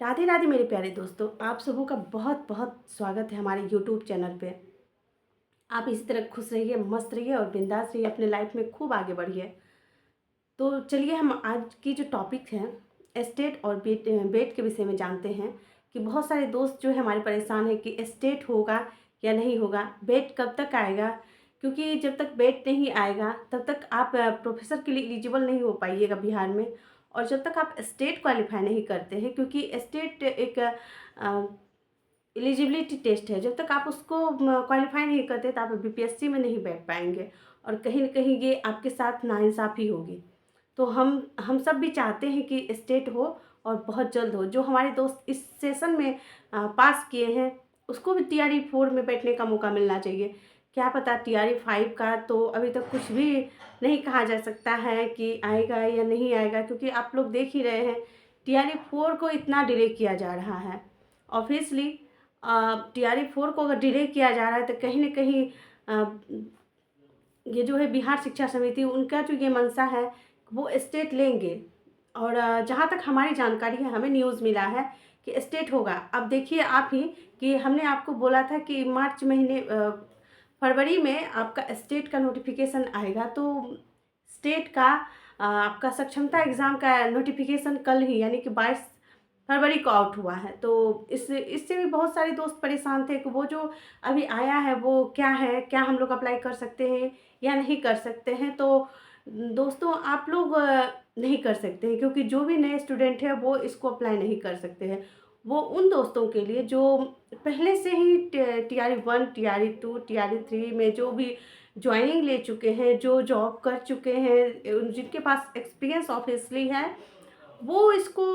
राधे राधे मेरे प्यारे दोस्तों, आप सबों का बहुत बहुत स्वागत है हमारे यूट्यूब चैनल पे। आप इसी तरह खुश रहिए, मस्त रहिए और बिंदास रहिए, अपने लाइफ में खूब आगे बढ़िए। तो चलिए हम आज की जो टॉपिक है एस्टेट और बेट के विषय में जानते हैं कि बहुत सारे दोस्त जो है हमारे परेशान है कि एस्टेट होगा या नहीं होगा, बेट कब तक आएगा। क्योंकि जब तक बेट नहीं आएगा तब तक आप प्रोफेसर के लिए एलिजिबल नहीं हो पाइएगा बिहार में। और जब तक आप स्टेट क्वालिफाई नहीं करते हैं, क्योंकि स्टेट एक एलिजिबिलिटी टेस्ट है, जब तक आप उसको क्वालिफाई नहीं करते तो आप बीपीएससी में नहीं बैठ पाएंगे और कहीं न कहीं ये आपके साथ नाइंसाफ़ी होगी। तो हम सब भी चाहते हैं कि स्टेट हो और बहुत जल्द हो। जो हमारे दोस्त इस सेशन में पास किए हैं उसको भी टीआरई 4 में बैठने का मौका मिलना चाहिए। क्या पता टीआरई 5 का तो अभी तक कुछ भी नहीं कहा जा सकता है कि आएगा या नहीं आएगा, क्योंकि आप लोग देख ही रहे हैं टीआरई 4 को इतना डिले किया जा रहा है। ऑब्वियसली टीआरई 4 को अगर डिले किया जा रहा है तो कहीं न कहीं ये जो है बिहार शिक्षा समिति, उनका जो ये मंशा है वो स्टेट लेंगे। और जहाँ तक हमारी जानकारी है, हमें न्यूज़ मिला है कि स्टेट होगा। अब देखिए आप ही कि हमने आपको बोला था कि मार्च महीने फरवरी में आपका स्टेट का नोटिफिकेशन आएगा। तो स्टेट का आपका सक्षमता एग्ज़ाम का नोटिफिकेशन कल ही यानी कि 22 फरवरी को आउट हुआ है। तो इससे भी बहुत सारे दोस्त परेशान थे कि वो जो अभी आया है वो क्या है, क्या हम लोग अप्लाई कर सकते हैं या नहीं कर सकते हैं। तो दोस्तों आप लोग नहीं कर सकते हैं, क्योंकि जो भी नए स्टूडेंट है वो इसको अप्लाई नहीं कर सकते हैं। वो उन दोस्तों के लिए जो पहले से ही टीआरई 1, टीआरई 2, टीआरई 3 में जो भी ज्वाइनिंग ले चुके हैं, जो जॉब कर चुके हैं, जिनके पास एक्सपीरियंस ऑब्वियसली है, वो इसको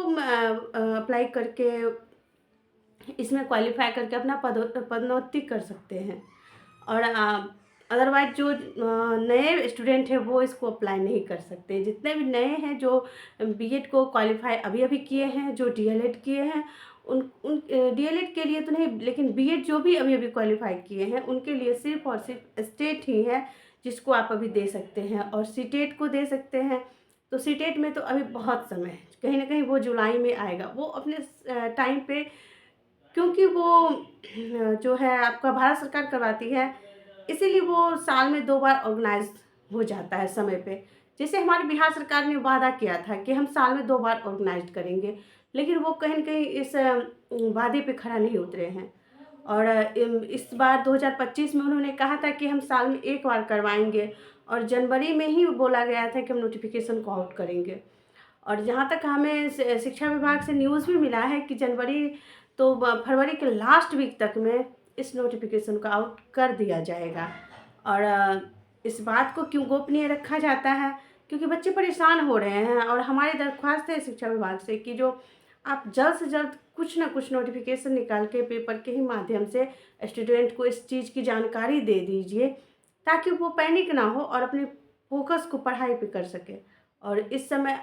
अप्लाई करके इसमें क्वालिफाई करके अपना पदोन्नति कर सकते हैं। और अदरवाइज जो नए स्टूडेंट हैं वो इसको अप्लाई नहीं कर सकते। जितने भी नए हैं जो बीएड को क्वालिफाई अभी अभी किए हैं, जो डीएलएड किए हैं, उन उन डीएलएड के लिए तो नहीं, लेकिन बीएड जो भी अभी अभी क्वालिफाई किए हैं उनके लिए सिर्फ और सिर्फ स्टेट ही है जिसको आप अभी दे सकते हैं और सीटेट को दे सकते हैं। तो सीटेट में तो अभी बहुत समय है, कहीं ना कहीं वो जुलाई में आएगा। वो अपने टाइम पे, क्योंकि वो जो है आपका भारत सरकार करवाती है, इसीलिए वो साल में 2 बार ऑर्गेनाइज हो जाता है समय पे। जैसे हमारी बिहार सरकार ने वादा किया था कि हम साल में 2 बार ऑर्गेनाइज करेंगे, लेकिन वो कहीं न कहीं इस वादे पे खरा नहीं उतरे हैं। और इस बार 2025 में उन्होंने कहा था कि हम साल में 1 बार करवाएंगे और जनवरी में ही बोला गया था कि हम नोटिफिकेशन को आउट करेंगे। और जहाँ तक हमें शिक्षा विभाग से न्यूज़ भी मिला है कि जनवरी तो फरवरी के लास्ट वीक तक में इस नोटिफिकेशन को आउट कर दिया जाएगा। और इस बात को क्यों गोपनीय रखा जाता है, क्योंकि बच्चे परेशान हो रहे हैं। और हमारी दरख्वास्त है शिक्षा विभाग से कि जो आप जल्द से जल्द कुछ ना कुछ नोटिफिकेशन निकाल के पेपर के ही माध्यम से स्टूडेंट को इस चीज़ की जानकारी दे दीजिए, ताकि वो पैनिक ना हो और अपने फोकस को पढ़ाई पे कर सके। और इस समय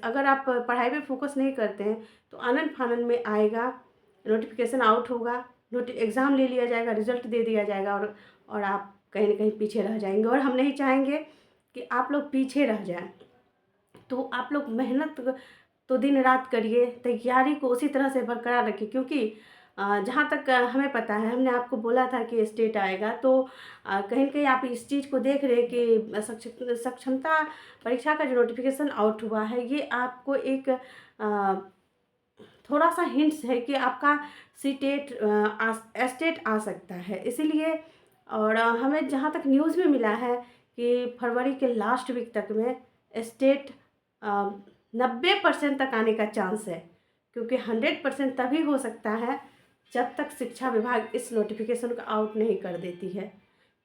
अगर आप पढ़ाई पे फोकस नहीं करते हैं तो आनन फानन में आएगा, नोटिफिकेशन आउट होगा, एग्ज़ाम ले लिया जाएगा, रिज़ल्ट दे दिया जाएगा और आप कहीं ना कहीं पीछे रह जाएंगे। और हम नहीं चाहेंगे कि आप लोग पीछे रह जाएं। तो आप लोग मेहनत तो दिन रात करिए, तैयारी को उसी तरह से बरकरार रखिए। क्योंकि जहाँ तक हमें पता है, हमने आपको बोला था कि स्टेट आएगा। तो कहीं न कहीं आप इस चीज़ को देख रहे हैं कि सक्षमता परीक्षा का जो नोटिफिकेशन आउट हुआ है, ये आपको एक थोड़ा सा हिंट्स है कि आपका सीटेट एस्टेट आ सकता है, इसीलिए। और हमें जहाँ तक न्यूज़ में मिला है कि फरवरी के लास्ट वीक तक में स्टेट 90% तक आने का चांस है। क्योंकि 100% तभी हो सकता है जब तक शिक्षा विभाग इस नोटिफिकेशन को आउट नहीं कर देती है।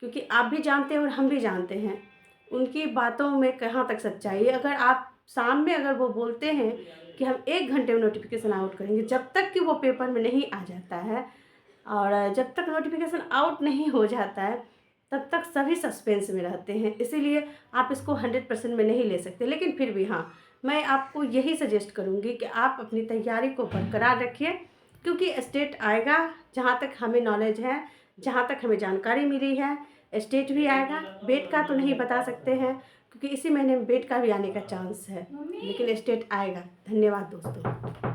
क्योंकि आप भी जानते हैं और हम भी जानते हैं उनकी बातों में कहाँ तक सच्चाई है। अगर आप सामने अगर वो बोलते हैं कि हम 1 घंटे में नोटिफिकेशन आउट करेंगे, जब तक कि वो पेपर में नहीं आ जाता है और जब तक नोटिफिकेशन आउट नहीं हो जाता है तब तक सभी सस्पेंस में रहते हैं। इसीलिए आप इसको 100% में नहीं ले सकते। लेकिन फिर भी हाँ, मैं आपको यही सजेस्ट करूँगी कि आप अपनी तैयारी को बरकरार रखिए, क्योंकि स्टेट आएगा। जहाँ तक हमें नॉलेज है, जहाँ तक हमें जानकारी मिली है, स्टेट भी आएगा। बेट का तो नहीं बता सकते हैं, क्योंकि इसी महीने में बेट का भी आने का चांस है, लेकिन स्टेट आएगा। धन्यवाद दोस्तों।